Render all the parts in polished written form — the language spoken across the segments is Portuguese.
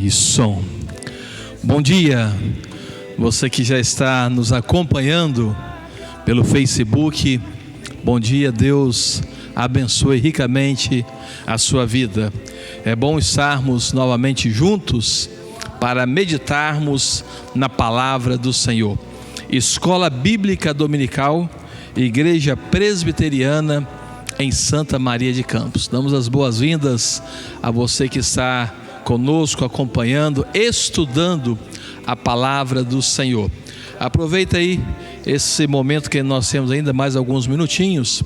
Som. Bom dia, você que já está nos acompanhando pelo Facebook. Bom dia, Deus abençoe ricamente a sua vida. É bom estarmos novamente juntos para meditarmos na palavra do Senhor. Escola Bíblica Dominical, Igreja Presbiteriana em Santa Maria de Campos. Damos as boas-vindas a você que está conosco, acompanhando, estudando a palavra do Senhor. Aproveita aí esse momento que nós temos ainda mais alguns minutinhos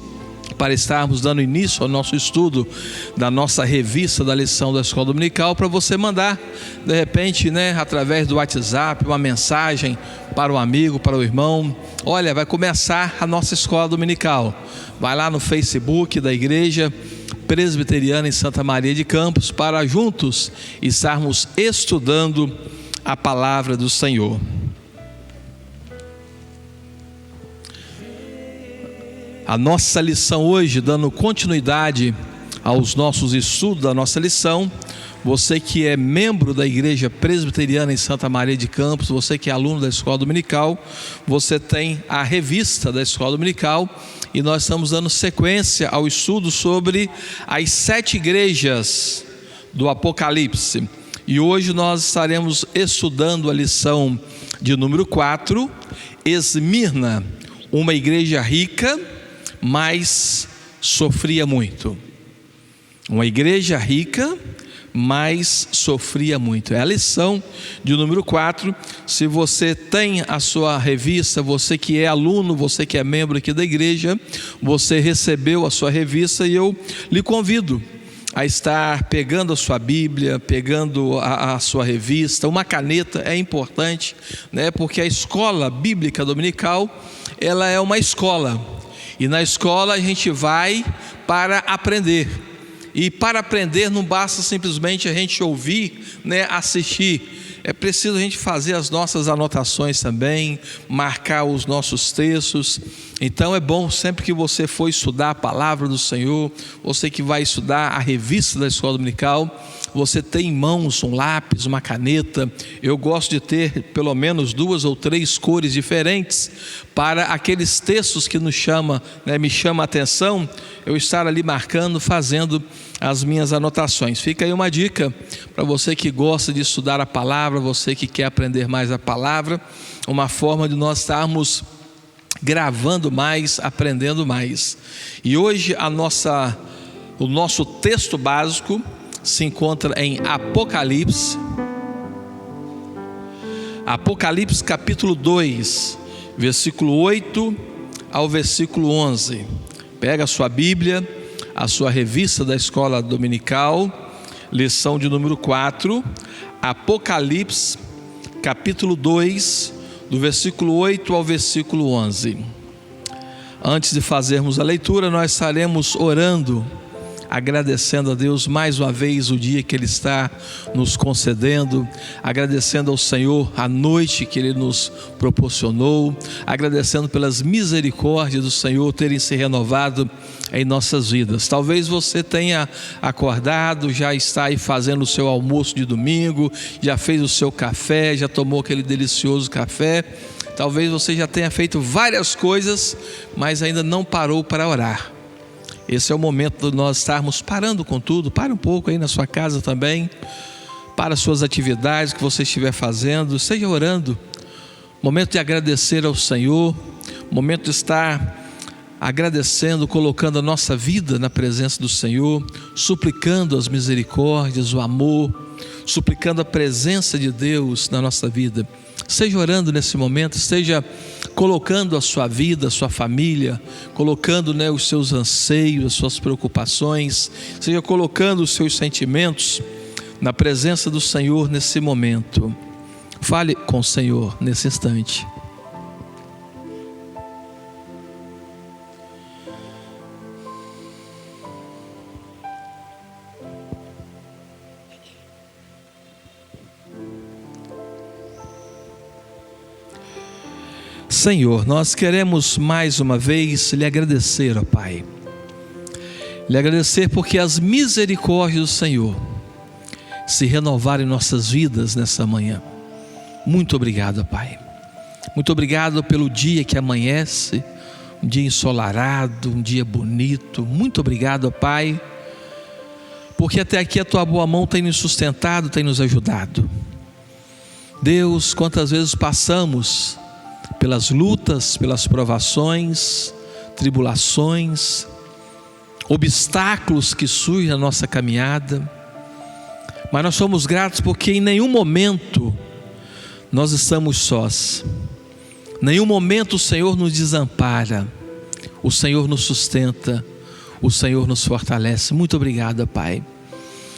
para estarmos dando início ao nosso estudo da nossa revista da lição da Escola Dominical, para você mandar, de repente, através do WhatsApp, uma mensagem para um amigo, para o irmão. Olha, vai começar a nossa Escola Dominical. Vai lá no Facebook da Igreja Presbiteriana em Santa Maria de Campos, para juntos estarmos estudando a palavra do Senhor. A nossa lição hoje, dando continuidade aos nossos estudos da nossa lição, você que é membro da Igreja Presbiteriana em Santa Maria de Campos, você que é aluno da Escola Dominical, você tem a revista da Escola Dominical, e nós estamos dando sequência ao estudo sobre as 7 igrejas do Apocalipse. E hoje nós estaremos estudando a lição de número 4, Esmirna, uma igreja rica, mas sofria muito. Uma igreja rica, mas sofria muito. É a lição de número 4. Se você tem a sua revista, você que é aluno, você que é membro aqui da igreja, você recebeu a sua revista, e eu lhe convido a estar pegando a sua Bíblia, pegando a sua revista. Uma caneta é importante, porque a Escola Bíblica Dominical, ela é uma escola, e na escola a gente vai para aprender. E para aprender não basta simplesmente a gente ouvir, assistir. É preciso a gente fazer as nossas anotações também, marcar os nossos textos. Então é bom, sempre que você for estudar a palavra do Senhor, você que vai estudar a revista da Escola Dominical, você tem em mãos um lápis, uma caneta. Eu gosto de ter pelo menos 2 ou 3 cores diferentes, para aqueles textos que me chama a atenção, eu estar ali marcando, fazendo as minhas anotações. Fica aí uma dica para você que gosta de estudar a palavra, você que quer aprender mais a palavra, uma forma de nós estarmos gravando mais, aprendendo mais. E hoje o nosso texto básico se encontra em Apocalipse capítulo 2, versículo 8 ao versículo 11. Pega a sua Bíblia, a sua revista da Escola Dominical, lição de número 4, Apocalipse, capítulo 2, do versículo 8 ao versículo 11. Antes de fazermos a leitura, nós estaremos orando, agradecendo a Deus mais uma vez o dia que Ele está nos concedendo, agradecendo ao Senhor a noite que Ele nos proporcionou, agradecendo pelas misericórdias do Senhor terem se renovado em nossas vidas. Talvez você tenha acordado, já está aí fazendo o seu almoço de domingo, já fez o seu café, já tomou aquele delicioso café. Talvez você já tenha feito várias coisas, mas ainda não parou para orar. Esse é o momento de nós estarmos parando com tudo. Pare um pouco aí na sua casa também, para as suas atividades que você estiver fazendo, esteja orando. Momento de agradecer ao Senhor, momento de estar agradecendo, colocando a nossa vida na presença do Senhor, suplicando as misericórdias, o amor, suplicando a presença de Deus na nossa vida. Esteja orando nesse momento, esteja colocando a sua vida, a sua família, colocando os seus anseios, as suas preocupações, esteja colocando os seus sentimentos na presença do Senhor nesse momento. Fale com o Senhor nesse instante. Senhor, nós queremos mais uma vez lhe agradecer, ó Pai. Lhe agradecer porque as misericórdias do Senhor se renovar em nossas vidas nessa manhã. Muito obrigado, Pai. Muito obrigado pelo dia que amanhece, um dia ensolarado, um dia bonito. Muito obrigado, Pai, porque até aqui a Tua boa mão tem nos sustentado, tem nos ajudado. Deus, quantas vezes passamos pelas lutas, pelas provações, tribulações, obstáculos que surgem na nossa caminhada, mas nós somos gratos porque em nenhum momento nós estamos sós. Em nenhum momento o Senhor nos desampara, o Senhor nos sustenta, o Senhor nos fortalece. Muito obrigado, Pai.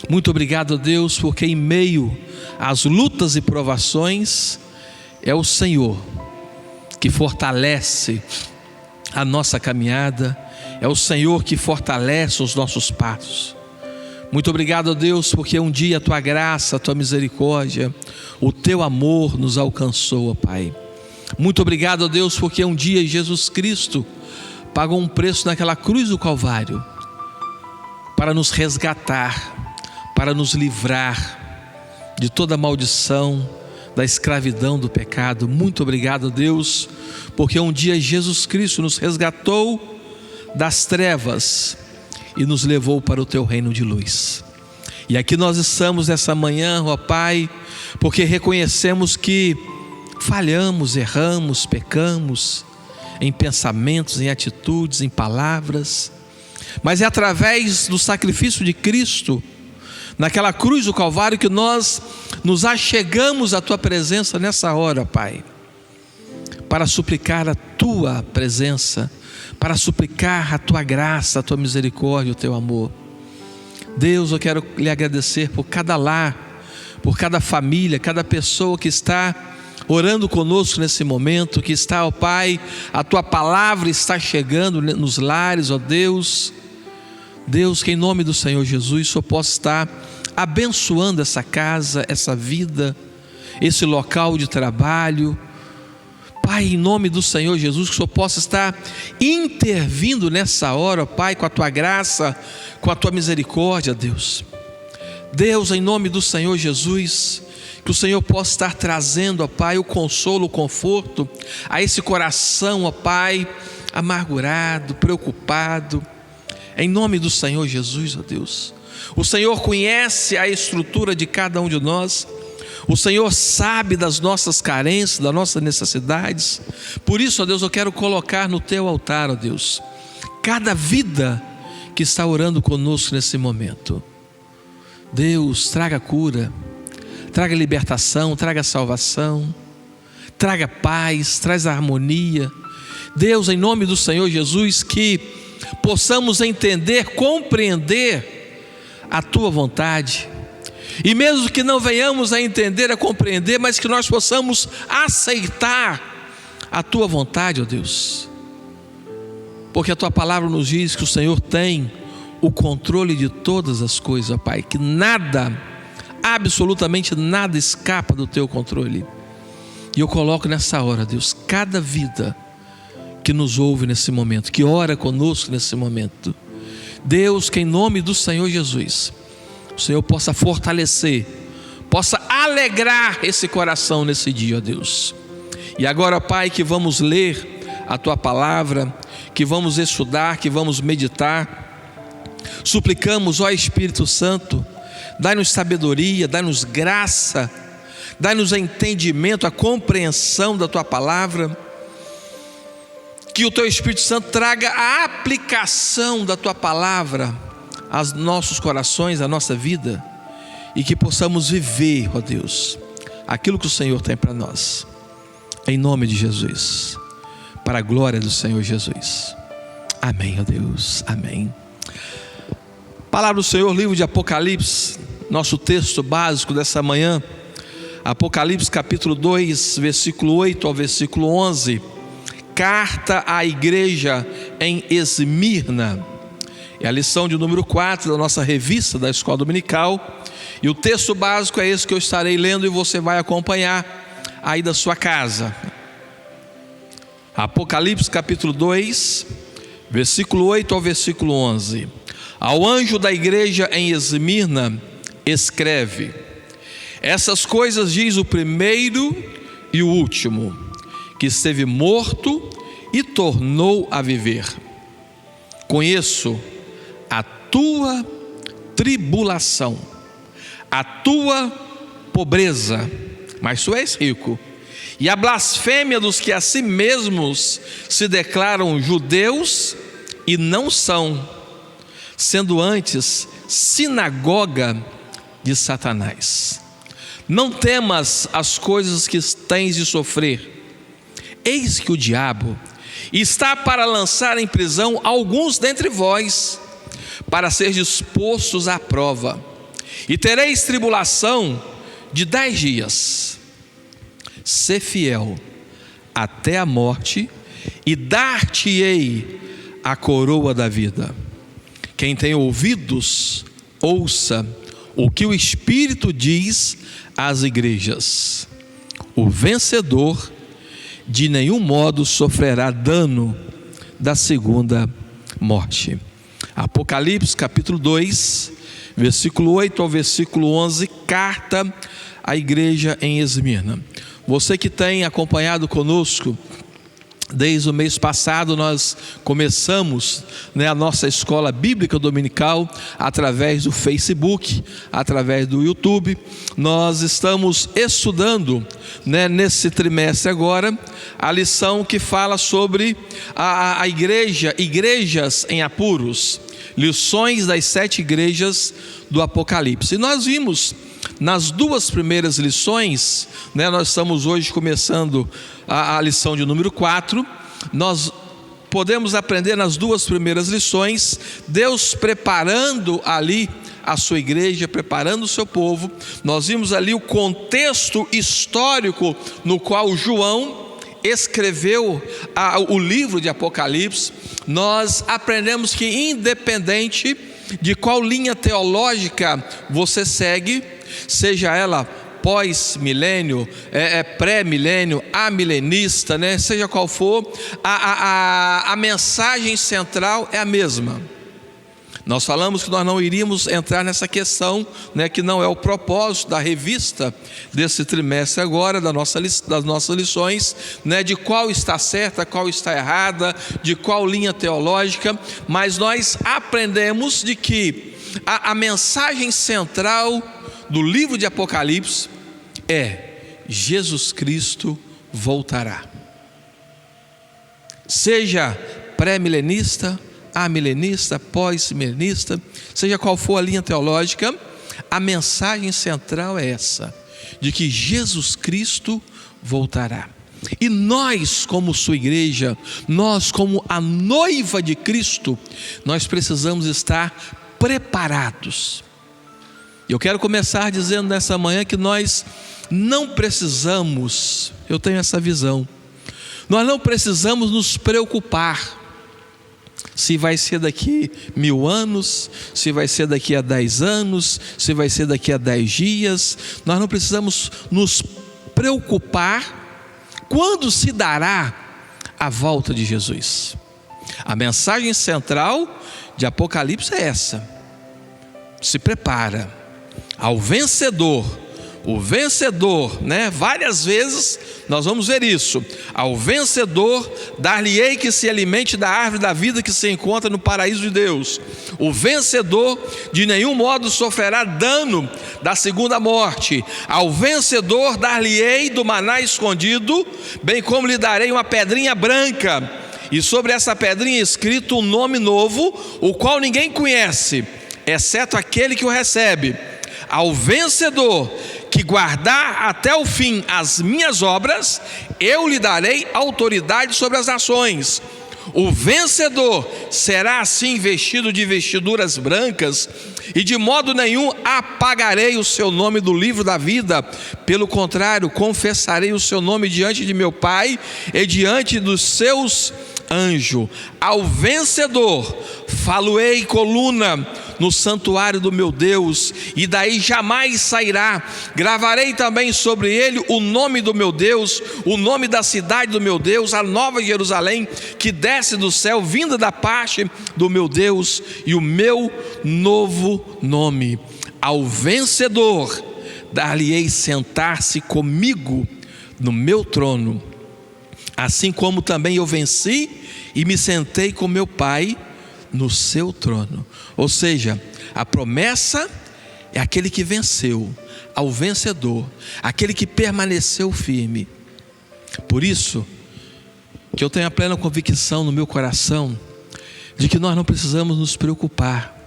Muito obrigado, Deus, porque em meio às lutas e provações é o Senhor que fortalece a nossa caminhada, é o Senhor que fortalece os nossos passos. Muito obrigado, Deus, porque um dia a Tua graça, a Tua misericórdia, o Teu amor nos alcançou, Pai. Muito obrigado, Deus, porque um dia Jesus Cristo pagou um preço naquela cruz do Calvário para nos resgatar, para nos livrar de toda maldição, da escravidão do pecado. Muito obrigado, Deus, porque um dia Jesus Cristo nos resgatou das trevas e nos levou para o Teu reino de luz. E aqui nós estamos nessa manhã, ó Pai, porque reconhecemos que falhamos, erramos, pecamos em pensamentos, em atitudes, em palavras, mas é através do sacrifício de Cristo naquela cruz do Calvário que nós nos achegamos à Tua presença nessa hora, Pai, para suplicar a Tua presença, para suplicar a Tua graça, a Tua misericórdia, o Teu amor. Deus, eu quero lhe agradecer por cada lar, por cada família, cada pessoa que está orando conosco nesse momento, que está, ó Pai, a Tua palavra está chegando nos lares, ó Deus. Deus, que em nome do Senhor Jesus, eu possa estar abençoando essa casa, essa vida, esse local de trabalho. Pai, em nome do Senhor Jesus, que o Senhor possa estar intervindo nessa hora, ó Pai, com a Tua graça, com a Tua misericórdia, Deus. Deus, em nome do Senhor Jesus, que o Senhor possa estar trazendo, ó Pai, o consolo, o conforto a esse coração, ó Pai, amargurado, preocupado. Em nome do Senhor Jesus, ó Deus. O Senhor conhece a estrutura de cada um de nós. O Senhor sabe das nossas carências, das nossas necessidades. Por isso, ó Deus, eu quero colocar no Teu altar, ó Deus, cada vida que está orando conosco nesse momento. Deus, traga cura, traga libertação, traga salvação, traga paz, traz harmonia. Deus, em nome do Senhor Jesus, que possamos entender, compreender a Tua vontade. E mesmo que não venhamos a entender, a compreender, mas que nós possamos aceitar a Tua vontade, ó Deus. Porque a Tua palavra nos diz que o Senhor tem o controle de todas as coisas, ó Pai. Que nada, absolutamente nada escapa do Teu controle. E eu coloco nessa hora, Deus, cada vida que nos ouve nesse momento, que ora conosco nesse momento. Deus, que em nome do Senhor Jesus, o Senhor possa fortalecer, possa alegrar esse coração nesse dia, ó Deus. E agora, Pai, que vamos ler a Tua palavra, que vamos estudar, que vamos meditar, suplicamos, ó Espírito Santo, dai-nos sabedoria, dai-nos graça, dai-nos entendimento, a compreensão da Tua palavra, que o Teu Espírito Santo traga a aplicação da Tua palavra aos nossos corações, à nossa vida, e que possamos viver, ó Deus, aquilo que o Senhor tem para nós, em nome de Jesus, para a glória do Senhor Jesus. Amém, ó Deus, amém. Palavra do Senhor, livro de Apocalipse, nosso texto básico dessa manhã, Apocalipse capítulo 2, versículo 8 ao versículo 11, carta à igreja em Esmirna. É a lição de número 4 da nossa revista da Escola Dominical. E o texto básico é esse que eu estarei lendo e você vai acompanhar aí da sua casa. Apocalipse capítulo 2, versículo 8 ao versículo 11. Ao anjo da igreja em Esmirna, escreve: essas coisas diz o primeiro e o último, que esteve morto e tornou a viver. Conheço a tua tribulação, a tua pobreza, mas tu és rico, e a blasfêmia dos que a si mesmos se declaram judeus e não são, sendo antes sinagoga de Satanás. Não temas as coisas que tens de sofrer. Eis que o diabo está para lançar em prisão alguns dentre vós, para ser dispostos à prova, e tereis tribulação de 10 dias. Sê fiel até a morte, e dar-te-ei a coroa da vida. Quem tem ouvidos, ouça o que o Espírito diz às igrejas. O vencedor de nenhum modo sofrerá dano da segunda morte. Apocalipse capítulo 2, versículo 8 ao versículo 11, carta à igreja em Esmirna. Você que tem acompanhado conosco, desde o mês passado nós começamos a nossa escola bíblica dominical através do Facebook, através do YouTube. Nós estamos estudando nesse trimestre agora a lição que fala sobre a igreja, igrejas em apuros, lições das 7 igrejas do Apocalipse. E nós vimos nas 2 primeiras lições, nós estamos hoje começando a lição de número 4, nós podemos aprender nas 2 primeiras lições, Deus preparando ali a sua igreja, preparando o seu povo. Nós vimos ali o contexto histórico no qual João escreveu o livro de Apocalipse. Nós aprendemos que independente de qual linha teológica você segue, seja ela pós-milênio, pré-milênio, amilenista, seja qual for, a mensagem central é a mesma. Nós falamos que nós não iríamos entrar nessa questão, que não é o propósito da revista desse trimestre agora, das nossas lições, de qual está certa, qual está errada, de qual linha teológica, mas nós aprendemos de que a mensagem central do livro de Apocalipse é: Jesus Cristo voltará. Seja pré-milenista, amilenista, pós-milenista, seja qual for a linha teológica, a mensagem central é essa, de que Jesus Cristo voltará. E nós, como sua igreja, nós como a noiva de Cristo, nós precisamos estar preparados. Eu quero começar dizendo nessa manhã que nós não precisamos, eu tenho essa visão, nós não precisamos nos preocupar se vai ser daqui 1000 anos, se vai ser daqui a 10 anos, se vai ser daqui a 10 dias. Nós não precisamos nos preocupar quando se dará a volta de Jesus. A mensagem central de Apocalipse é essa: se prepara. Ao vencedor, o vencedor, várias vezes nós vamos ver isso. Ao vencedor, dar-lhe-ei que se alimente da árvore da vida que se encontra no paraíso de Deus. O vencedor de nenhum modo sofrerá dano da segunda morte. Ao vencedor, dar-lhe-ei do maná escondido, bem como lhe darei uma pedrinha branca, e sobre essa pedrinha escrito um nome novo, o qual ninguém conhece, exceto aquele que o recebe. Ao vencedor que guardar até o fim as minhas obras, eu lhe darei autoridade sobre as nações. O vencedor será assim vestido de vestiduras brancas, e de modo nenhum apagarei o seu nome do livro da vida. Pelo contrário, confessarei o seu nome diante de meu Pai e diante dos seus anjos. Ao vencedor falo-ei coluna no santuário do meu Deus, e daí jamais sairá. Gravarei também sobre ele o nome do meu Deus, o nome da cidade do meu Deus, a nova Jerusalém, que desce do céu, vinda da parte do meu Deus, e o meu novo nome. ao vencedor dar-lhe-ei sentar-se comigo no meu trono, assim como também eu venci e me sentei com meu Pai no seu trono. Ou seja, a promessa é aquele que venceu, ao vencedor, aquele que permaneceu firme. Por isso que eu tenho a plena convicção no meu coração de que nós não precisamos nos preocupar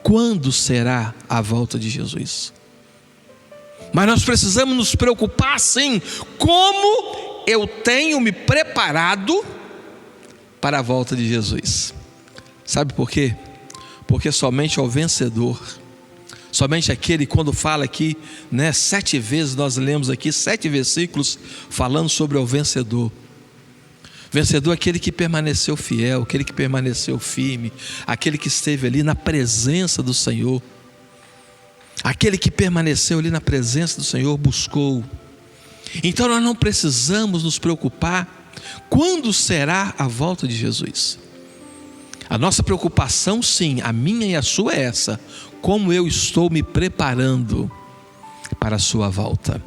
quando será a volta de Jesus, mas nós precisamos nos preocupar sim, como eu tenho me preparado para a volta de Jesus. Sabe por quê? Porque somente ao vencedor, somente aquele, quando fala aqui, 7 vezes nós lemos aqui 7 versículos falando sobre o vencedor. Vencedor é aquele que permaneceu fiel, aquele que permaneceu firme, aquele que esteve ali na presença do Senhor, aquele que permaneceu ali na presença do Senhor, buscou. Então nós não precisamos nos preocupar quando será a volta de Jesus. A nossa preocupação, sim, a minha e a sua é essa: como eu estou me preparando para a sua volta.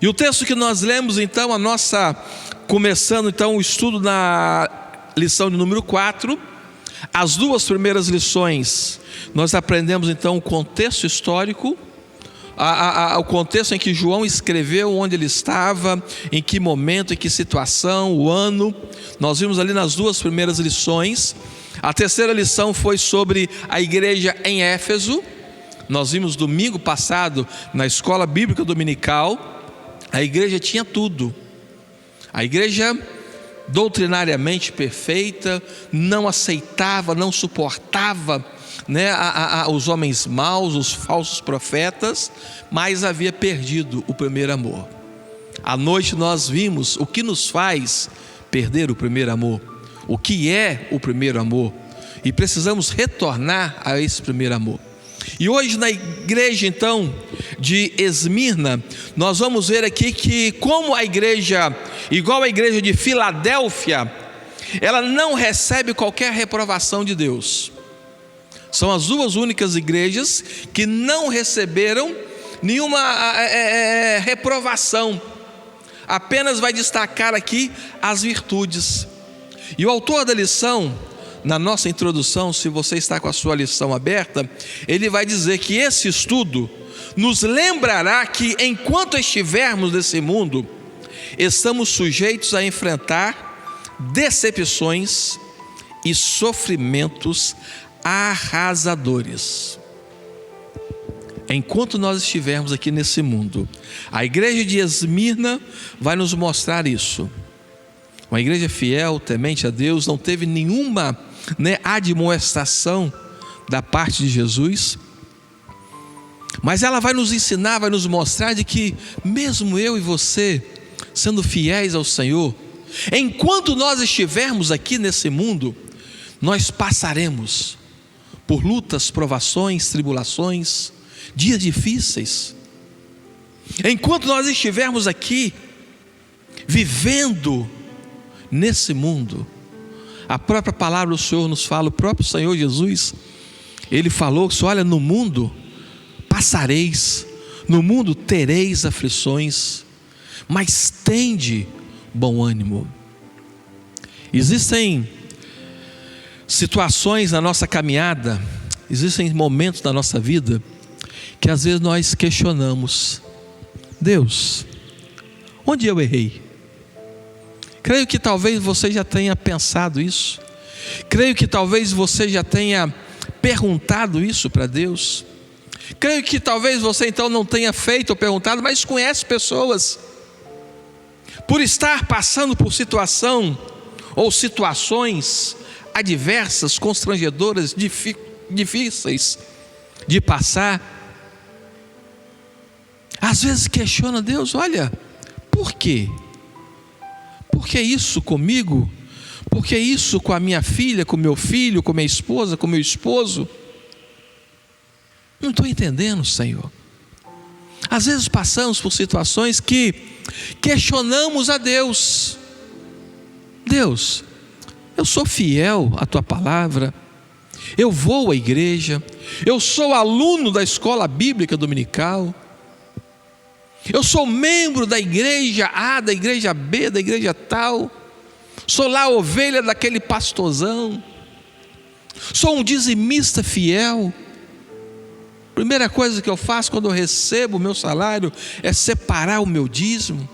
E o texto que nós lemos então, começando então o estudo na lição de número 4, as 2 primeiras lições, nós aprendemos então o contexto histórico, o contexto em que João escreveu, onde ele estava, em que momento, em que situação, o ano. Nós vimos ali nas 2 primeiras lições. A terceira lição foi sobre a igreja em Éfeso. Nós vimos domingo passado na escola bíblica dominical. A igreja tinha tudo. A igreja doutrinariamente perfeita, não aceitava, não suportava os homens maus, os falsos profetas, mas havia perdido o primeiro amor. À noite nós vimos o que nos faz perder o primeiro amor, o que é o primeiro amor, e precisamos retornar a esse primeiro amor. E hoje na igreja então de Esmirna, nós vamos ver aqui que como a igreja, igual a igreja de Filadélfia, ela não recebe qualquer reprovação de Deus. São as 2 únicas igrejas que não receberam nenhuma reprovação. Apenas vai destacar aqui as virtudes. E o autor da lição, na nossa introdução, se você está com a sua lição aberta, ele vai dizer que esse estudo nos lembrará que enquanto estivermos nesse mundo, estamos sujeitos a enfrentar decepções e sofrimentos arrasadores. Enquanto nós estivermos aqui nesse mundo, a igreja de Esmirna vai nos mostrar isso. Uma igreja fiel, temente a Deus, não teve nenhuma admoestação da parte de Jesus, mas ela vai nos ensinar, vai nos mostrar de que mesmo eu e você, sendo fiéis ao Senhor, enquanto nós estivermos aqui nesse mundo, nós passaremos por lutas, provações, tribulações, dias difíceis. Enquanto nós estivermos aqui vivendo nesse mundo, a própria palavra do Senhor nos fala, o próprio Senhor Jesus, Ele falou que olha, no mundo passareis, no mundo tereis aflições, mas tende bom ânimo. Existem situações na nossa caminhada, existem momentos na nossa vida que às vezes nós questionamos: Deus, onde eu errei? Creio que talvez você já tenha pensado isso. Creio que talvez você já tenha perguntado isso para Deus. Creio que talvez você então não tenha feito ou perguntado, mas conhece pessoas, por estar passando por situação ou situações adversas, constrangedoras, difíceis de passar, às vezes questiona Deus: olha, por quê? Por que isso comigo? Por que isso com a minha filha, com meu filho, com minha esposa, com meu esposo? Não estou entendendo, Senhor. Às vezes passamos por situações que questionamos a Deus. Deus, eu sou fiel à Tua palavra, eu vou à igreja, eu sou aluno da escola bíblica dominical, eu sou membro da igreja A, da igreja B, da igreja tal, sou lá a ovelha daquele pastorzão, sou um dizimista fiel. Primeira coisa que eu faço quando eu recebo o meu salário é separar o meu dízimo.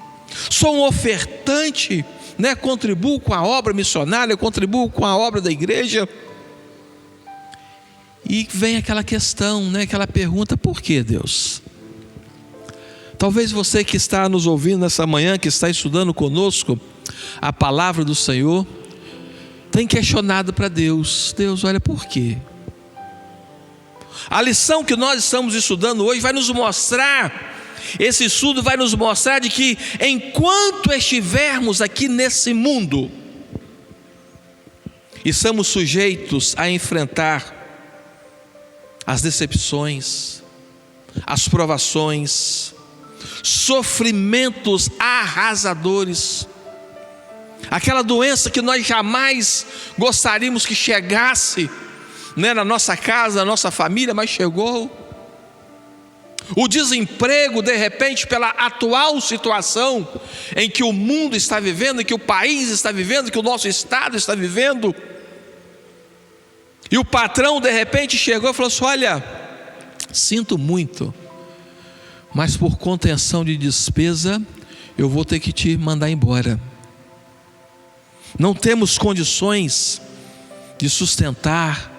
Sou um ofertante, contribuo com a obra missionária, contribuo com a obra da igreja. E vem aquela questão, aquela pergunta: por que, Deus? Talvez você que está nos ouvindo nessa manhã, que está estudando conosco a palavra do Senhor, tem questionado para Deus: Deus, olha, por quê? A lição que nós estamos estudando hoje vai nos mostrar, esse estudo vai nos mostrar de que enquanto estivermos aqui nesse mundo, estamos sujeitos a enfrentar as decepções, as provações, sofrimentos arrasadores, aquela doença que nós jamais gostaríamos que chegasse, na nossa casa, na nossa família, mas chegou. O desemprego, de repente, pela atual situação em que o mundo está vivendo, em que o país está vivendo, que o nosso estado está vivendo. E o patrão, de repente, chegou e falou assim: olha, sinto muito, mas por contenção de despesa, eu vou ter que te mandar embora. Não temos condições de sustentar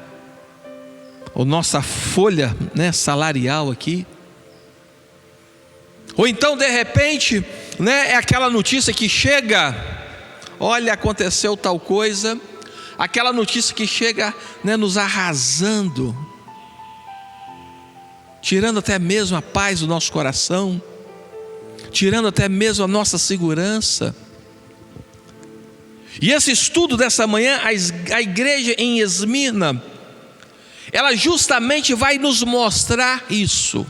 a nossa folha, salarial aqui. Ou então, de repente, é aquela notícia que chega: olha, aconteceu tal coisa. Aquela notícia que chega, nos arrasando, tirando até mesmo a paz do nosso coração, tirando até mesmo a nossa segurança. E esse estudo dessa manhã, a igreja em Esmirna, ela justamente vai nos mostrar isso.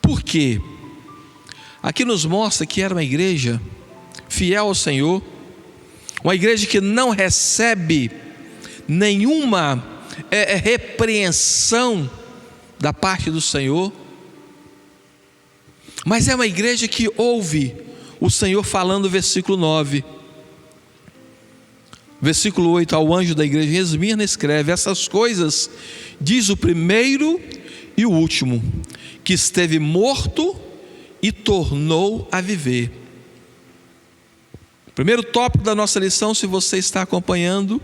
Por quê? Aqui nos mostra que era uma igreja fiel ao Senhor, uma igreja que não recebe nenhuma repreensão da parte do Senhor, mas é uma igreja que ouve o Senhor falando, versículo 9. Versículo 8: ao anjo da igreja em Esmirna escreve: essas coisas diz o primeiro e o último, que esteve morto e tornou a viver. O primeiro tópico da nossa lição, se você está acompanhando,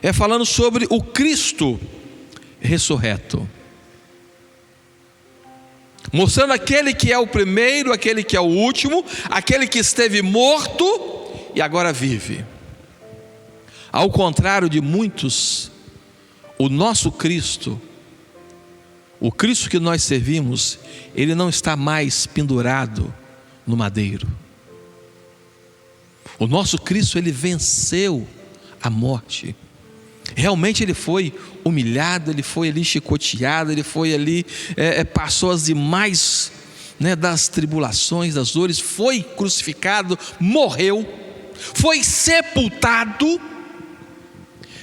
é falando sobre o Cristo ressurreto, mostrando aquele que é o primeiro, aquele que é o último, aquele que esteve morto e agora vive. Ao contrário de muitos, o nosso Cristo, o Cristo que nós servimos, ele não está mais pendurado no madeiro. O nosso Cristo, ele venceu a morte. Realmente ele foi humilhado, ele foi ali chicoteado, ele foi ali, passou as demais, das tribulações, das dores, foi crucificado, morreu, foi sepultado.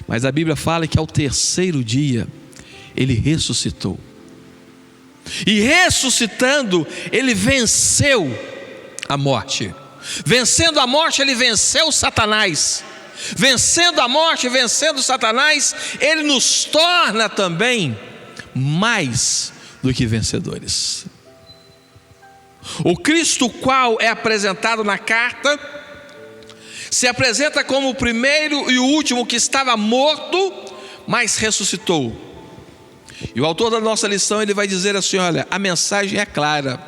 Mas a Bíblia fala que ao terceiro dia ele ressuscitou. E ressuscitando, ele venceu a morte. Vencendo a morte, ele venceu Satanás. Vencendo a morte, vencendo Satanás, ele nos torna também mais do que vencedores. O Cristo qual é apresentado na carta, se apresenta como o primeiro e o último que estava morto, mas ressuscitou. E o autor da nossa lição, ele vai dizer assim: olha, a mensagem é clara.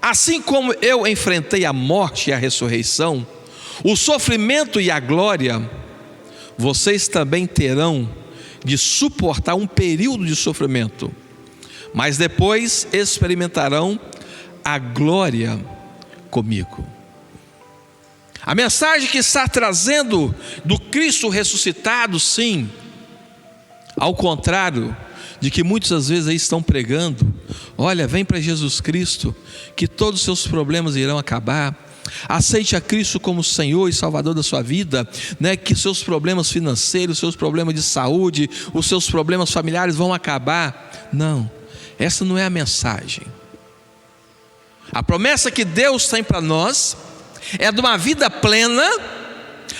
Assim como eu enfrentei a morte e a ressurreição, o sofrimento e a glória, vocês também terão de suportar um período de sofrimento, mas depois experimentarão a glória comigo. A mensagem que está trazendo do Cristo ressuscitado, sim, ao contrário de que muitas vezes aí estão pregando: olha, vem para Jesus Cristo, que todos os seus problemas irão acabar, aceite a Cristo como Senhor e Salvador da sua vida, né? Que seus problemas financeiros, seus problemas de saúde, os seus problemas familiares vão acabar. Não, essa não é a mensagem. A promessa que Deus tem para nós é de uma vida plena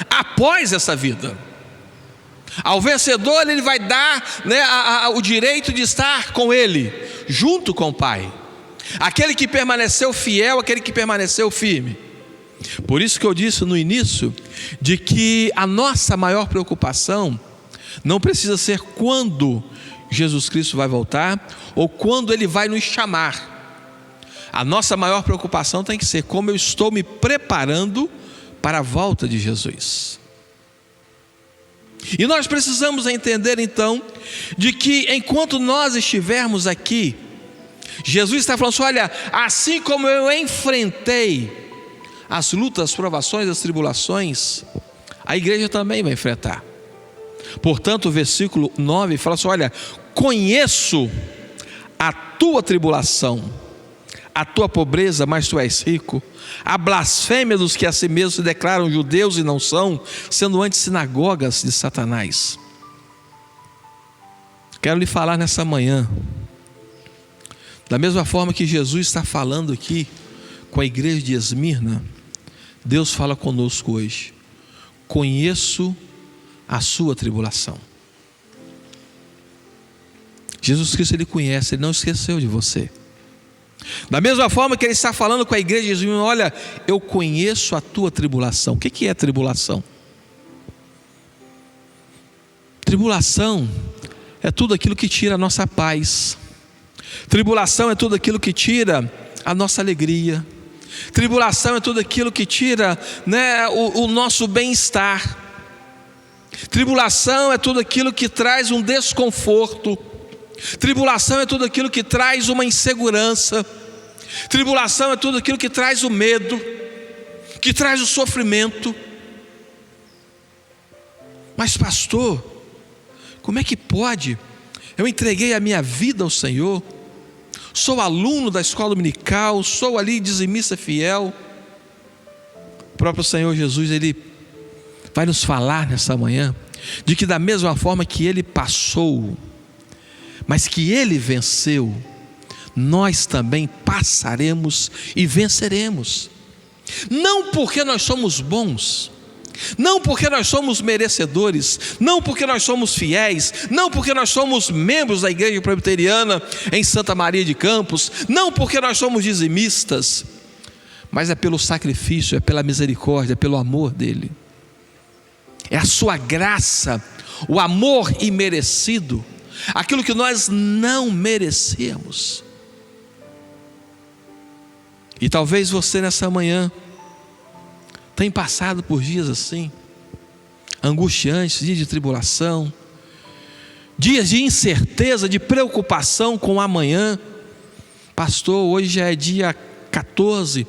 após essa vida. Ao vencedor ele vai dar, né, o direito de estar com Ele, junto com o Pai. Aquele que permaneceu fiel, aquele que permaneceu firme. Por isso que eu disse no início, de que a nossa maior preocupação não precisa ser quando Jesus Cristo vai voltar, ou quando Ele vai nos chamar. A nossa maior preocupação tem que ser como eu estou me preparando para a volta de Jesus. E nós precisamos entender então, de que enquanto nós estivermos aqui, Jesus está falando assim: olha, assim como eu enfrentei as lutas, as provações, as tribulações, a igreja também vai enfrentar. Portanto, o versículo 9 fala assim: olha, conheço a tua tribulação, a tua pobreza, mas tu és rico, a blasfêmia dos que a si mesmos se declaram judeus e não são, sendo antes sinagogas de Satanás. Quero lhe falar nessa manhã, da mesma forma que Jesus está falando aqui com a igreja de Esmirna, Deus fala conosco hoje: conheço a sua tribulação. Jesus Cristo, Ele conhece, Ele não esqueceu de você. Da mesma forma que Ele está falando com a igreja de Esmirna: olha, eu conheço a tua tribulação. O que é tribulação? Tribulação é tudo aquilo que tira a nossa paz. Tribulação é tudo aquilo que tira a nossa alegria. Tribulação é tudo aquilo que tira, né, o nosso bem-estar. Tribulação é tudo aquilo que traz um desconforto. Tribulação é tudo aquilo que traz uma insegurança. Tribulação é tudo aquilo que traz o medo, que traz o sofrimento. Mas pastor, como é que pode? Eu entreguei a minha vida ao Senhor, sou aluno da escola dominical, sou ali dizimista fiel. O próprio Senhor Jesus, Ele vai nos falar nessa manhã, de que da mesma forma que Ele passou, mas que Ele venceu, nós também passaremos e venceremos. Não porque nós somos bons, não porque nós somos merecedores, não porque nós somos fiéis, não porque nós somos membros da igreja presbiteriana em Santa Maria de Campos, não porque nós somos dizimistas, mas é pelo sacrifício, é pela misericórdia, é pelo amor dele. É a sua graça, o amor imerecido, aquilo que nós não merecemos. E talvez você nessa manhã tenha passado por dias assim, angustiantes, dias de tribulação, dias de incerteza, de preocupação com o amanhã. Pastor, hoje já é dia 14,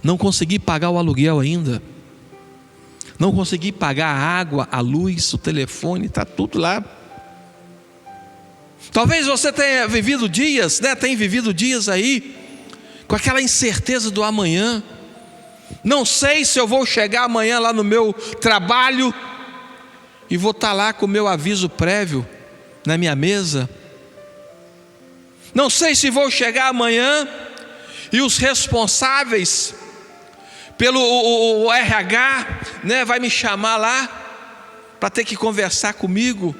não consegui pagar o aluguel ainda, não consegui pagar a água, a luz, o telefone, está tudo lá. Talvez você tenha vivido dias, né? Tem vivido dias aí com aquela incerteza do amanhã. Não sei se eu vou chegar amanhã lá no meu trabalho e vou estar lá com o meu aviso prévio na minha mesa. Não sei se vou chegar amanhã e os responsáveis pelo o RH, né, vai me chamar lá para ter que conversar comigo,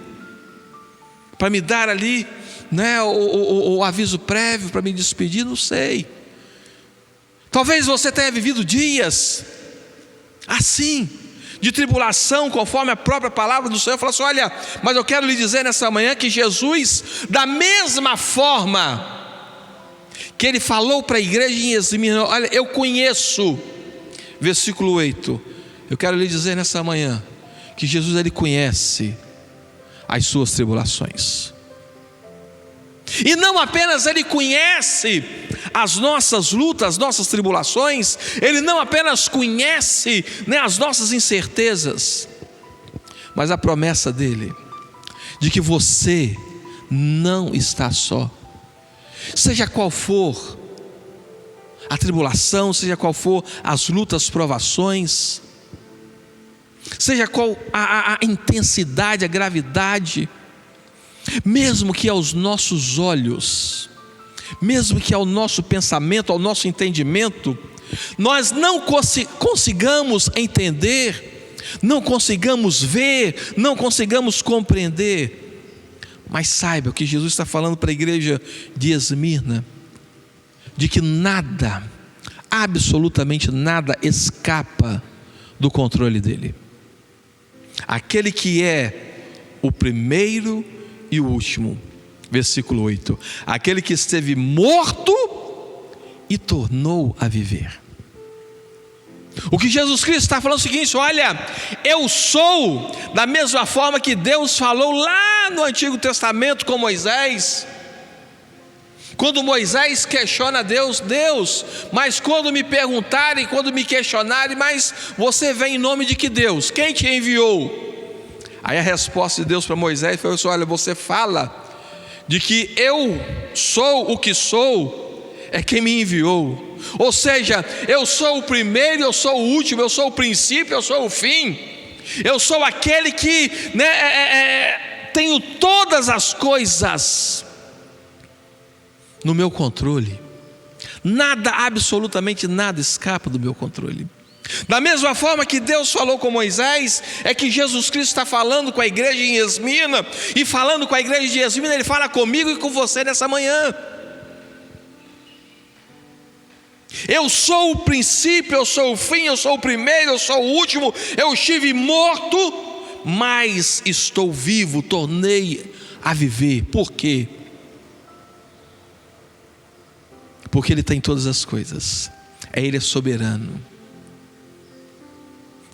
para me dar ali, né, o aviso prévio, para me despedir. Não sei. Talvez você tenha vivido dias assim, de tribulação, conforme a própria palavra do Senhor. Fala assim: olha, mas eu quero lhe dizer nessa manhã que Jesus, da mesma forma que Ele falou para a igreja em Esmirna, olha, eu conheço, versículo 8, eu quero lhe dizer nessa manhã que Jesus, Ele conhece as suas tribulações. E não apenas Ele conhece as nossas lutas, as nossas tribulações, Ele não apenas conhece, né, as nossas incertezas, mas a promessa dEle, de que você não está só. Seja qual for a tribulação, seja qual for as lutas, provações, seja qual a intensidade, a gravidade, mesmo que aos nossos olhos, mesmo que ao nosso pensamento, ao nosso entendimento, nós não consigamos entender, não consigamos ver, não consigamos compreender, mas saiba o que Jesus está falando para a igreja de Esmirna, de que nada, absolutamente nada escapa do controle dele. Aquele que é o primeiro e o último, versículo 8, aquele que esteve morto e tornou a viver. O que Jesus Cristo está falando é o seguinte: olha, eu sou, da mesma forma que Deus falou lá no Antigo Testamento com Moisés, quando Moisés questiona Deus, mas quando me perguntarem, quando me questionarem, mas você vem em nome de que Deus? Quem te enviou? Aí a resposta de Deus para Moisés foi assim: olha, você fala de que eu sou o que sou, é quem me enviou. Ou seja, eu sou o primeiro, eu sou o último, eu sou o princípio, eu sou o fim. Eu sou aquele que tenho todas as coisas no meu controle. Nada, absolutamente nada escapa do meu controle. Da mesma forma que Deus falou com Moisés, é que Jesus Cristo está falando com a igreja em Esmirna, e falando com a igreja de Esmirna, Ele fala comigo e com você nessa manhã. Eu sou o princípio, eu sou o fim, eu sou o primeiro, eu sou o último. Eu estive morto, mas estou vivo, tornei a viver. Por quê? Porque Ele tem todas as coisas, Ele é soberano.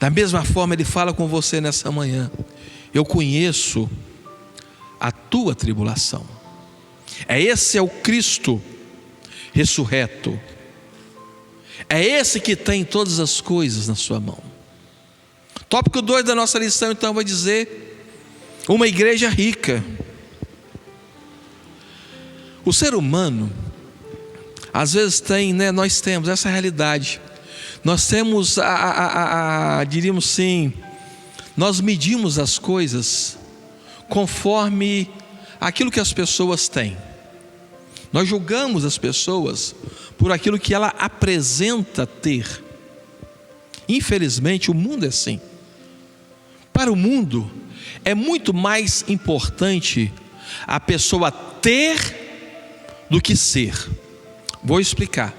Da mesma forma Ele fala com você nessa manhã: eu conheço a tua tribulação. Esse é o Cristo ressurreto, é esse que tem todas as coisas na sua mão. Tópico 2 da nossa lição então vai dizer: uma igreja rica. O ser humano, às vezes tem, nós temos essa realidade. Nós temos, diríamos assim, nós medimos as coisas conforme aquilo que as pessoas têm. Nós julgamos as pessoas por aquilo que ela apresenta ter. Infelizmente o mundo é assim. Para o mundo é muito mais importante a pessoa ter do que ser. Vou explicar.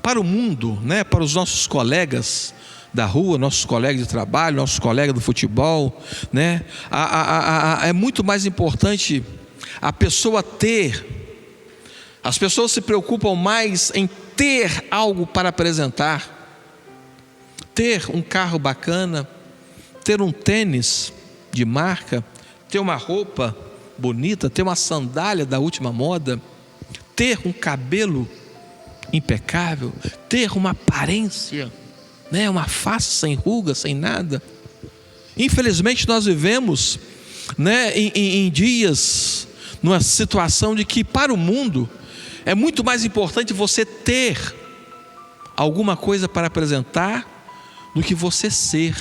Para o mundo, para os nossos colegas da rua, nossos colegas de trabalho, nossos colegas do futebol, é muito mais importante a pessoa ter. As pessoas se preocupam mais em ter algo para apresentar, ter um carro bacana, ter um tênis de marca, ter uma roupa bonita, ter uma sandália da última moda, ter um cabelo impecável, ter uma aparência, uma face sem ruga, sem nada. Infelizmente nós vivemos em dias, numa situação de que para o mundo é muito mais importante você ter alguma coisa para apresentar do que você ser.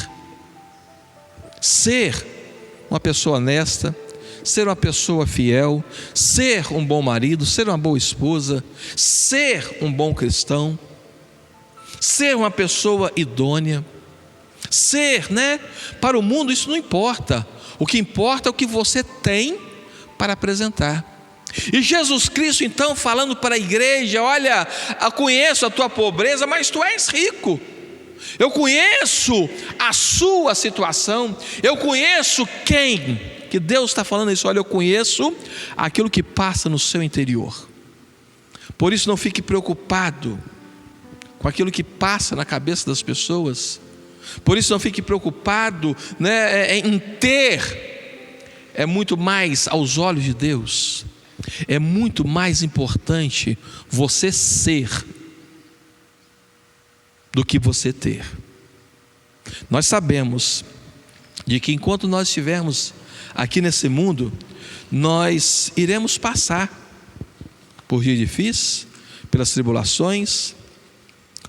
Ser uma pessoa honesta, ser uma pessoa fiel, ser um bom marido, ser uma boa esposa, ser um bom cristão, ser uma pessoa idônea, ser, para o mundo isso não importa. O que importa é o que você tem para apresentar. E Jesus Cristo então falando para a igreja: olha, eu conheço a tua pobreza, mas tu és rico. Eu conheço a sua situação, eu conheço que Deus está falando isso: olha, eu conheço aquilo que passa no seu interior. Por isso não fique preocupado com aquilo que passa na cabeça das pessoas. Por isso não fique preocupado em ter. É muito mais aos olhos de Deus, é muito mais importante você ser do que você ter. Nós sabemos de que enquanto nós estivermos aqui nesse mundo, nós iremos passar por dias difíceis, pelas tribulações,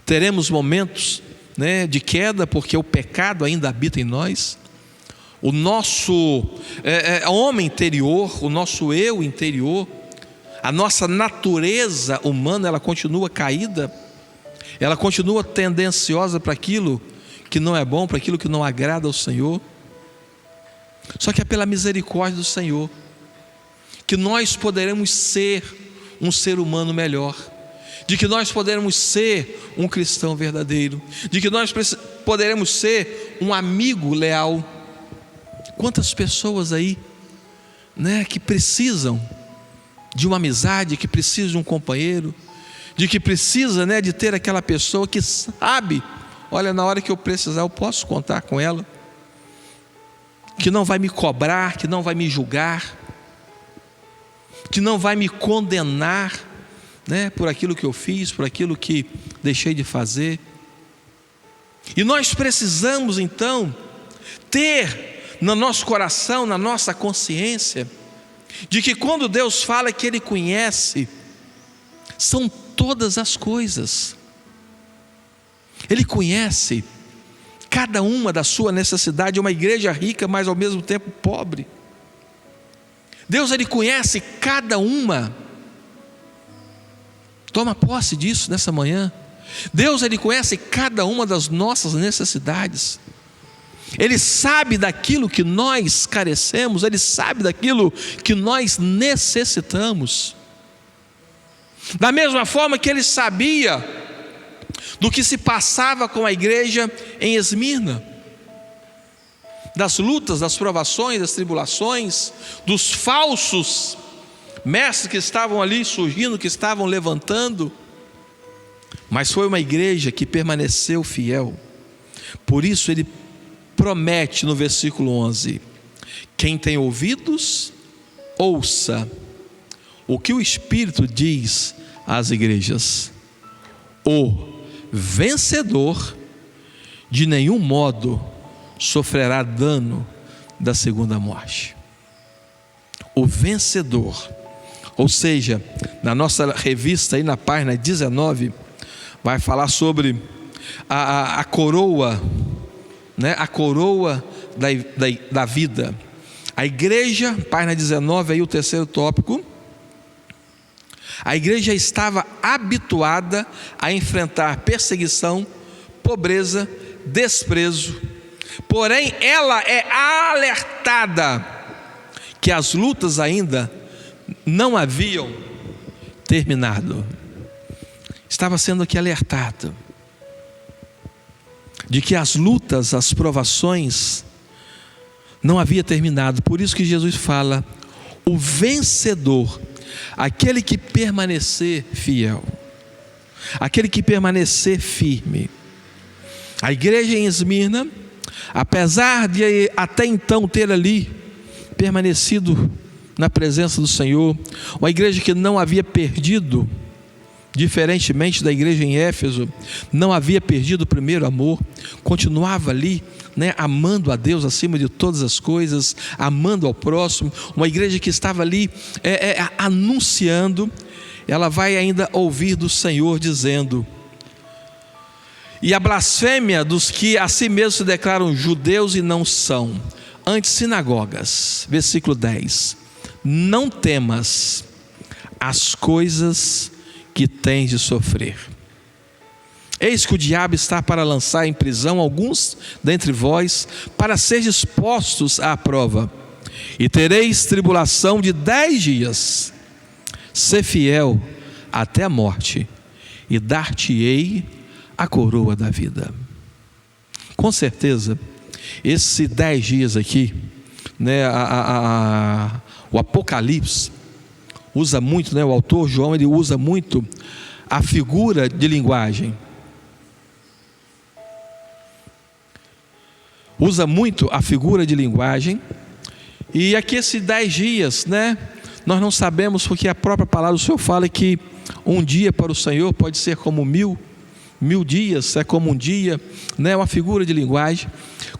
teremos momentos, né, de queda, porque o pecado ainda habita em nós. O nosso homem interior, o nosso eu interior, a nossa natureza humana, ela continua caída, ela continua tendenciosa para aquilo que não é bom, para aquilo que não agrada ao Senhor. Só que é pela misericórdia do Senhor que nós poderemos ser um ser humano melhor, de que nós poderemos ser um cristão verdadeiro, de que nós poderemos ser um amigo leal. Quantas pessoas aí, né, que precisam de uma amizade, que precisam de um companheiro, de que precisa, né, de ter aquela pessoa que sabe, olha, na hora que eu precisar eu posso contar com ela, que não vai me cobrar, que não vai me julgar, que não vai me condenar, né, por aquilo que eu fiz, por aquilo que deixei de fazer. E nós precisamos então ter no nosso coração, na nossa consciência, de que quando Deus fala que Ele conhece, são todas as coisas. Ele conhece cada uma da sua necessidade. É uma igreja rica, mas ao mesmo tempo pobre. Deus, Ele conhece cada uma. Toma posse disso nessa manhã. Deus, Ele conhece cada uma das nossas necessidades. Ele sabe daquilo que nós carecemos, Ele sabe daquilo que nós necessitamos. Da mesma forma que Ele sabia do que se passava com a igreja em Esmirna, das lutas, das provações, das tribulações, dos falsos mestres que estavam ali surgindo, que estavam levantando. Mas foi uma igreja que permaneceu fiel. Por isso Ele promete no versículo 11: quem tem ouvidos, ouça o que o Espírito diz às igrejas. O vencedor de nenhum modo sofrerá dano da segunda morte. O vencedor, ou seja, na nossa revista aí na página 19, vai falar sobre a coroa, né? A coroa da vida. A igreja, página 19, aí o terceiro tópico. A igreja estava habituada a enfrentar perseguição, pobreza, desprezo. Porém, ela é alertada que as lutas ainda não haviam terminado. Estava sendo aqui alertado de que as lutas, as provações não havia terminado. Por isso que Jesus fala: o vencedor, aquele que permanecer fiel, aquele que permanecer firme. A igreja em Esmirna, apesar de até então ter ali permanecido na presença do Senhor, uma igreja que não havia perdido, diferentemente da igreja em Éfeso, não havia perdido o primeiro amor, continuava ali, né, amando a Deus acima de todas as coisas, amando ao próximo. Uma igreja que estava ali anunciando. Ela vai ainda ouvir do Senhor dizendo: e a blasfêmia dos que a si mesmos se declaram judeus e não são, antes sinagogas. Versículo 10: não temas as coisas que tens de sofrer. Eis que o diabo está para lançar em prisão alguns dentre vós, para seres postos à prova, e tereis tribulação de 10 dias. Sê fiel até a morte, e dar-te-ei a coroa da vida. Com certeza, esses 10 dias aqui, né, o Apocalipse usa muito, né, o autor João, ele usa muito a figura de linguagem. Usa muito a figura de linguagem. E aqui esses 10 dias, né, nós não sabemos, porque a própria palavra do Senhor fala que um dia para o Senhor pode ser como 1000 dias é como um dia, né? Uma figura de linguagem.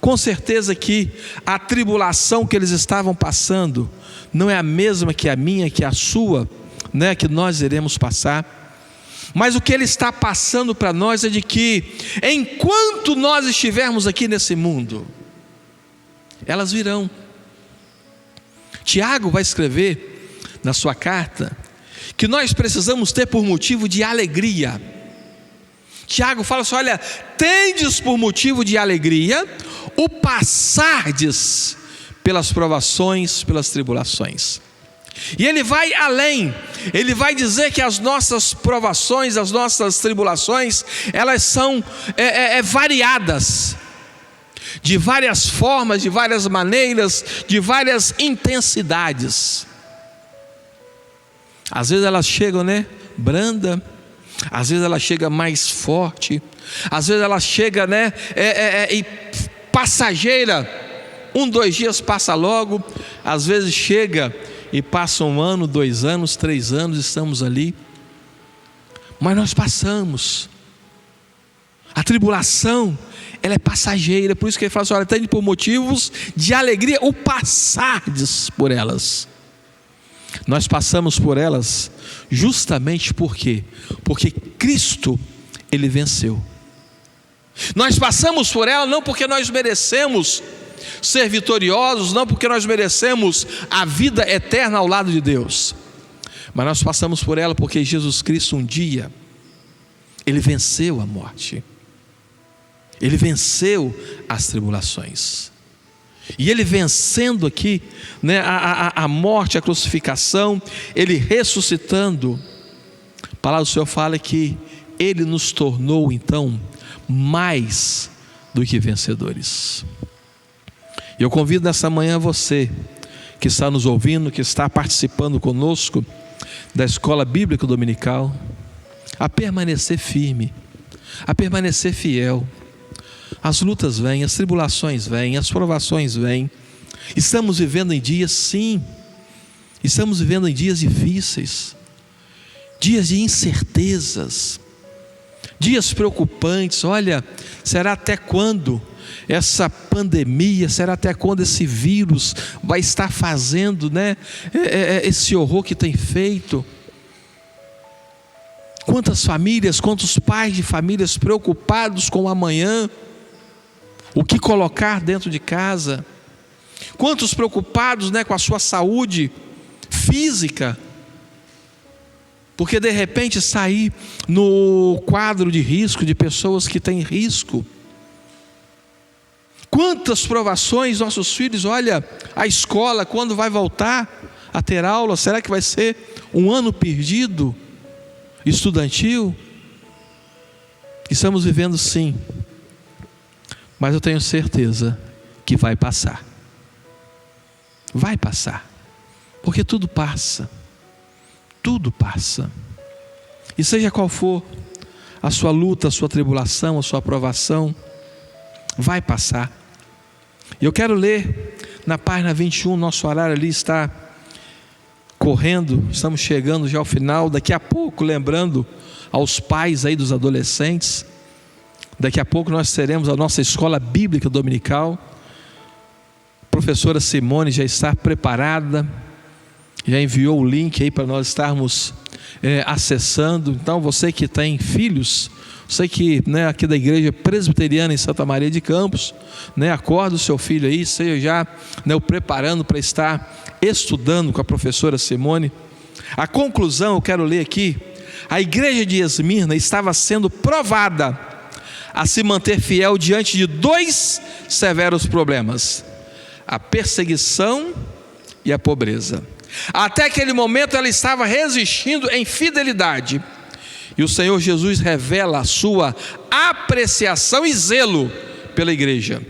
Com certeza que a tribulação que eles estavam passando não é a mesma que a minha, que a sua, né? Que nós iremos passar. Mas o que ele está passando para nós é de que, enquanto nós estivermos aqui nesse mundo, elas virão. Tiago vai escrever na sua carta que nós precisamos ter por motivo de alegria. Tiago fala assim: olha, tendes por motivo de alegria o passardes pelas provações, pelas tribulações. E ele vai além, ele vai dizer que as nossas provações, as nossas tribulações, elas são variadas, de várias formas, de várias maneiras, de várias intensidades. Às vezes elas chegam, branda, às vezes ela chega mais forte, às vezes ela chega, e passageira, 1-2 dias passa logo, às vezes chega e passa 1 ano, 2 anos, 3 anos, estamos ali, mas nós passamos. A tribulação, ela é passageira, por isso que ele fala assim: olha, tem por motivos de alegria o passardes por elas. Nós passamos por elas justamente por quê? Porque Cristo, ele venceu. Nós passamos por ela não porque nós merecemos ser vitoriosos, não porque nós merecemos a vida eterna ao lado de Deus, mas nós passamos por ela porque Jesus Cristo um dia, ele venceu a morte, ele venceu as tribulações. E ele vencendo aqui, a morte, a crucificação, ele ressuscitando, a palavra do Senhor fala que ele nos tornou então mais do que vencedores. E eu convido nessa manhã você que está nos ouvindo, que está participando conosco da Escola Bíblica Dominical, a permanecer firme, a permanecer fiel. As lutas vêm, as tribulações vêm, as provações vêm. Estamos vivendo em dias, sim, estamos vivendo em dias difíceis, dias de incertezas, dias preocupantes. Olha, será até quando essa pandemia, será até quando esse vírus vai estar fazendo, esse horror que tem feito? Quantas famílias, quantos pais de famílias preocupados com o amanhã, o que colocar dentro de casa? Quantos preocupados, com a sua saúde física, porque de repente sair no quadro de risco de pessoas que têm risco. Quantas provações nossos filhos, olha, a escola quando vai voltar a ter aula, será que vai ser um ano perdido estudantil? Estamos vivendo, sim, mas eu tenho certeza que vai passar. Vai passar, porque tudo passa. Tudo passa. E seja qual for a sua luta, a sua tribulação, a sua provação, vai passar. E eu quero ler na página 21, nosso horário ali está correndo, estamos chegando já ao final. Daqui a pouco, lembrando aos pais aí dos adolescentes, daqui a pouco nós teremos a nossa escola bíblica dominical. A professora Simone já está preparada, já enviou o link aí para nós estarmos acessando. Então você que tem filhos, você que aqui da Igreja Presbiteriana em Santa Maria de Campos, acorda o seu filho aí, seja já o preparando para estar estudando com a professora Simone. A conclusão eu quero ler aqui: a igreja de Esmirna estava sendo provada a se manter fiel diante de 2 severos problemas: a perseguição e a pobreza. Até aquele momento ela estava resistindo em fidelidade, e o Senhor Jesus revela a sua apreciação e zelo pela igreja,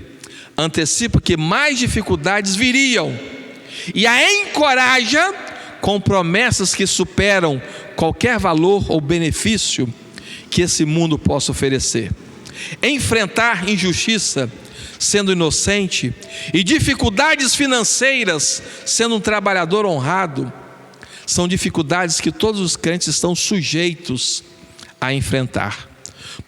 antecipa que mais dificuldades viriam e a encoraja com promessas que superam qualquer valor ou benefício que esse mundo possa oferecer. Enfrentar injustiça sendo inocente e dificuldades financeiras sendo um trabalhador honrado são dificuldades que todos os crentes estão sujeitos a enfrentar.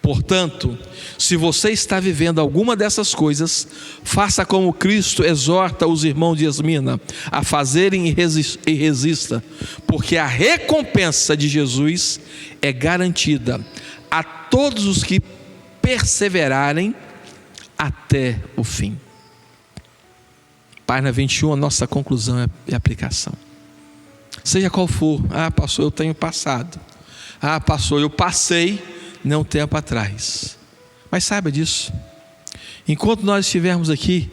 Portanto, se você está vivendo alguma dessas coisas, faça como Cristo exorta os irmãos de Esmirna a fazerem e resista, porque a recompensa de Jesus é garantida a todos os que perseverarem até o fim. Página 21, a nossa conclusão e aplicação. Seja qual for, pastor, eu tenho passado. Pastor, eu passei não tempo atrás. Mas saiba disso. Enquanto nós estivermos aqui,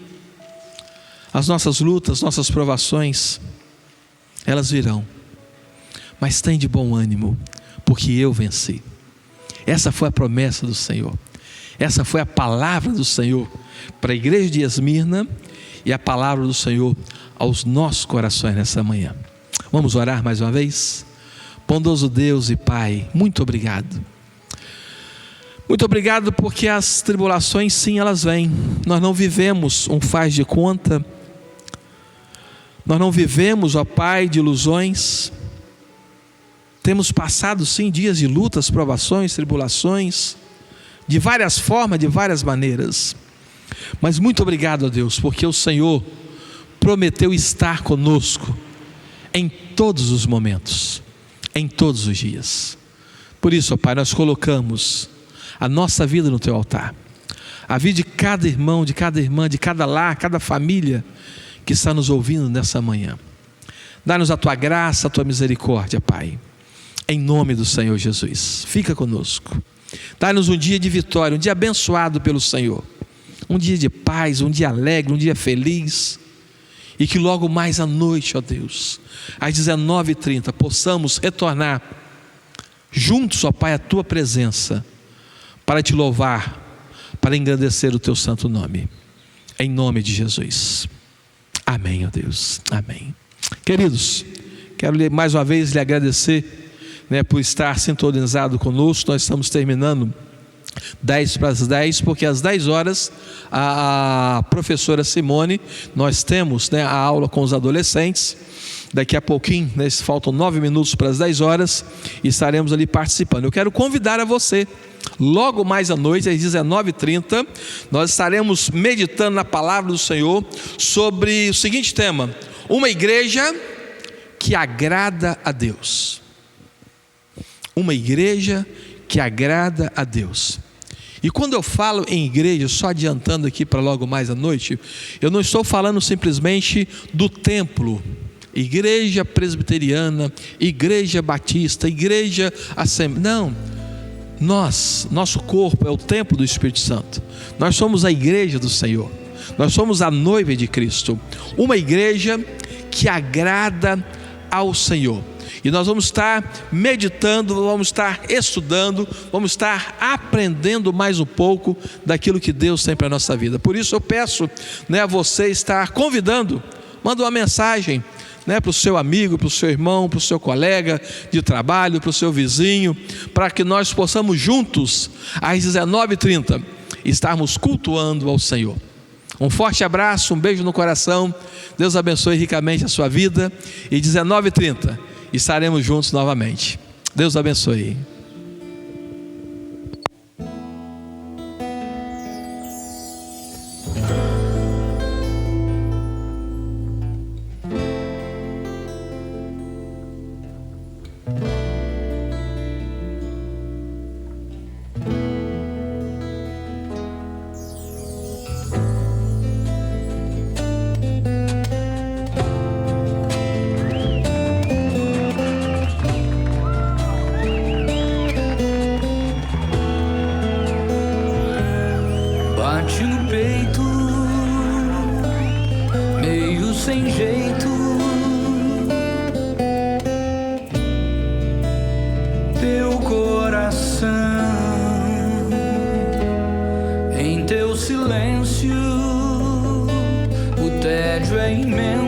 as nossas lutas, nossas provações, elas virão. Mas tem de bom ânimo, porque eu venci. Essa foi a promessa do Senhor. Essa foi a palavra do Senhor para a igreja de Esmirna e a palavra do Senhor aos nossos corações nessa manhã. Vamos orar mais uma vez? Bondoso Deus e Pai, muito obrigado. Muito obrigado porque as tribulações, sim, elas vêm. Nós não vivemos um faz de conta. Nós não vivemos, ó Pai, de ilusões. Temos passado, sim, dias de lutas, provações, tribulações, de várias formas, de várias maneiras. Mas muito obrigado, ó Deus, porque o Senhor prometeu estar conosco em todos os momentos, em todos os dias. Por isso, ó Pai, nós colocamos a nossa vida no Teu altar, a vida de cada irmão, de cada irmã, de cada lar, cada família que está nos ouvindo nessa manhã. Dá-nos a Tua graça, a Tua misericórdia, Pai, em nome do Senhor Jesus. Fica conosco. Dá-nos um dia de vitória, um dia abençoado pelo Senhor, um dia de paz, um dia alegre, um dia feliz, e que logo mais à noite, ó Deus, às 19h30, possamos retornar juntos, ó Pai, à Tua presença, para Te louvar, para engrandecer o Teu santo nome, em nome de Jesus. Amém, ó Deus, amém. Queridos, quero mais uma vez lhe agradecer, por estar sintonizado conosco. Nós estamos terminando 10:10, porque às 10 horas a professora Simone, nós temos a aula com os adolescentes. Daqui a pouquinho, faltam 9 minutos para as 10 horas, e estaremos ali participando. Eu quero convidar a você, logo mais à noite, às 19h30, nós estaremos meditando na palavra do Senhor sobre o seguinte tema: uma igreja que agrada a Deus. Uma igreja que agrada a Deus. E quando eu falo em igreja, só adiantando aqui para logo mais à noite, eu não estou falando simplesmente do templo, igreja presbiteriana, igreja batista, igreja assembleia. Não, nosso corpo é o templo do Espírito Santo. Nós somos a igreja do Senhor. Nós somos a noiva de Cristo. Uma igreja que agrada ao Senhor. E nós vamos estar meditando, vamos estar estudando, vamos estar aprendendo mais um pouco daquilo que Deus tem para a nossa vida. Por isso eu peço a você estar convidando, manda uma mensagem para o seu amigo, para o seu irmão, para o seu colega de trabalho, para o seu vizinho, para que nós possamos juntos, às 19h30, estarmos cultuando ao Senhor. Um forte abraço, um beijo no coração, Deus abençoe ricamente a sua vida, e 19h30 estaremos juntos novamente. Deus abençoe. Bate no peito, meio sem jeito, teu coração, em teu silêncio, o tédio é imenso.